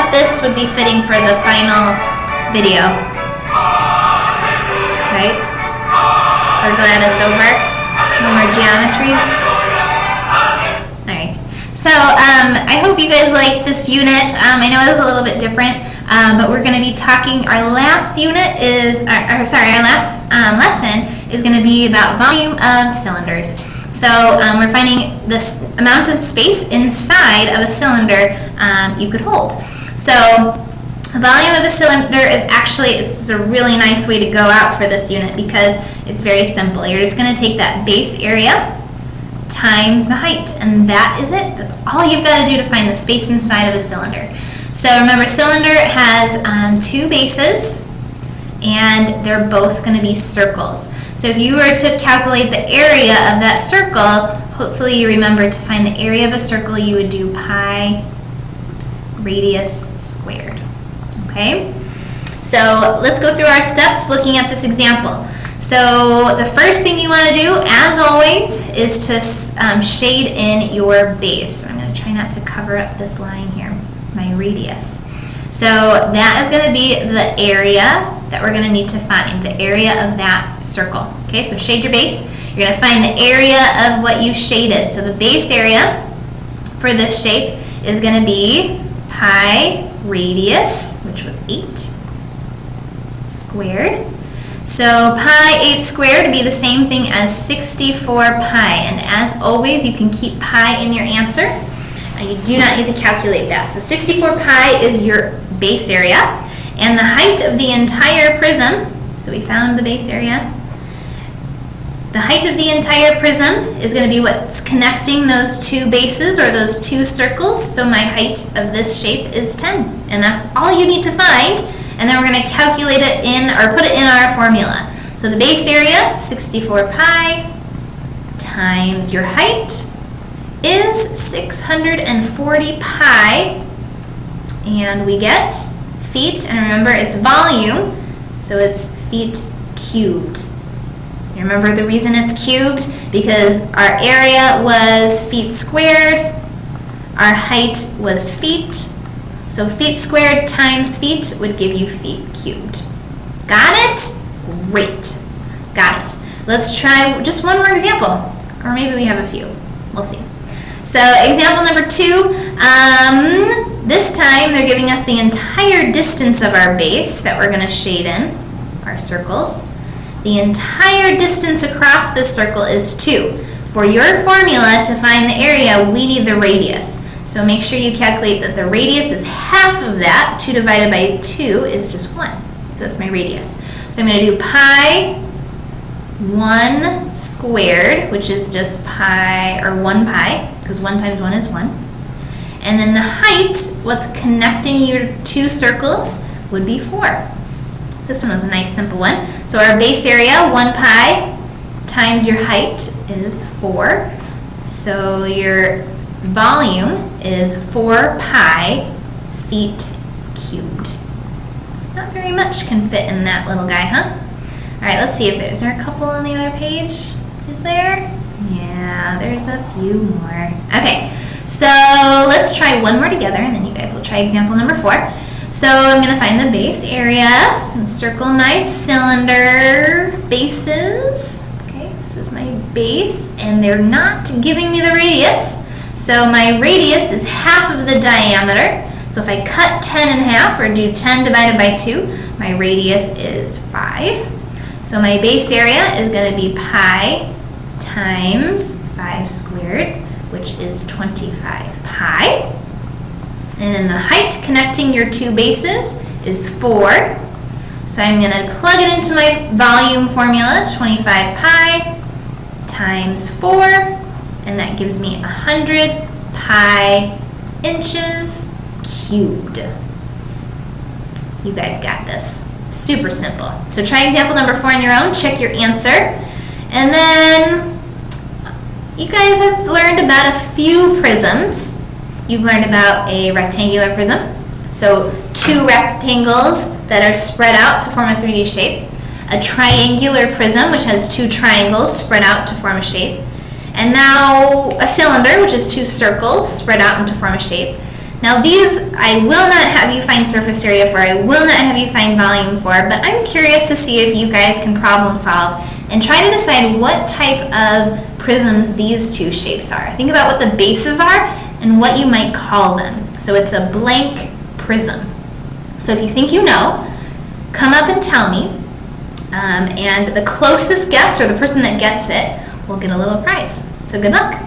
thought this would be fitting for the final video. Right? We're glad it's over. No more geometry. Alright. So, I hope you guys liked this unit. I know it was a little bit different, but we're going to be talking, our last unit is, our last lesson is going to be about volume of cylinders. So we're finding this amount of space inside of a cylinder you could hold. So the volume of a cylinder is actually, it's a really nice way to go out for this unit because it's very simple. You're just going to take that base area times the height, and that is it. That's all you've got to do to find the space inside of a cylinder. So remember, cylinder has two bases, and they're both going to be circles. So if you were to calculate the area of that circle, hopefully you remember to find the area of a circle, you would do pi radius squared. Okay? So let's go through our steps looking at this example. So the first thing you want to do, as always, is to shade in your base. So I'm going to try not to cover up this line here, my radius. So that is going to be the area that we're going to need to find, the area of that circle. Okay, so shade your base. You're going to find the area of what you shaded. So the base area for this shape is going to be pi radius, which was 8 squared. So pi 8 squared would be the same thing as 64 pi. And as always, you can keep pi in your answer. You do not need to calculate that. So 64 pi is your base area. And the height of the entire prism, so we found the base area. The height of the entire prism is going to be what's connecting those two bases or those two circles. So my height of this shape is 10. And that's all you need to find. And then we're going to calculate it in, or put it in our formula. So the base area, 64 pi, times your height is 640 pi. And we get feet, and remember it's volume, so it's feet cubed. You remember the reason it's cubed? Because our area was feet squared, our height was feet, so feet squared times feet would give you feet cubed. Got it? Great. Got it. Let's try just one more example, or maybe we have a few. We'll see. So example number 2, this time they're giving us the entire distance of our base that we're going to shade in, our circles. The entire distance across this circle is 2. For your formula to find the area, we need the radius. So make sure you calculate that the radius is half of that. 2 divided by 2 is just 1. So that's my radius. So I'm going to do pi 1 squared, which is just pi, or 1 pi, because 1 times 1 is 1. And then the height, what's connecting your two circles, would be 4. This one was a nice simple one. So our base area, 1 pi, times your height is 4. So your volume is 4 pi feet cubed. Not very much can fit in that little guy, huh? All right, let's see if there's, is there a couple on the other page? Is there? Yeah, there's a few more. Okay. So let's try one more together, and then you guys will try example number 4. So I'm going to find the base area. So I'm going to circle my cylinder bases. Okay, this is my base, and they're not giving me the radius. So my radius is half of the diameter. So if I cut 10 in half, or do 10 divided by 2, my radius is 5. So my base area is going to be pi times 5 squared, which is 25 pi. And then the height connecting your two bases is 4. So I'm going to plug it into my volume formula, 25 pi times 4, and that gives me 100 pi inches cubed. You guys got this. Super simple. So try example number 4 on your own, check your answer, and then you guys have learned about a few prisms. You've learned about a rectangular prism, so 2 rectangles that are spread out to form a 3D shape. A triangular prism, which has 2 triangles spread out to form a shape. And now a cylinder, which is 2 circles spread out to form a shape. Now these I will not have you find surface area for, I will not have you find volume for, but I'm curious to see if you guys can problem solve and try to decide what type of prisms these two shapes are. Think about what the bases are and what you might call them. So it's a blank prism. So if you think you know, come up and tell me, and the closest guess, or the person that gets it, will get a little prize. So good luck.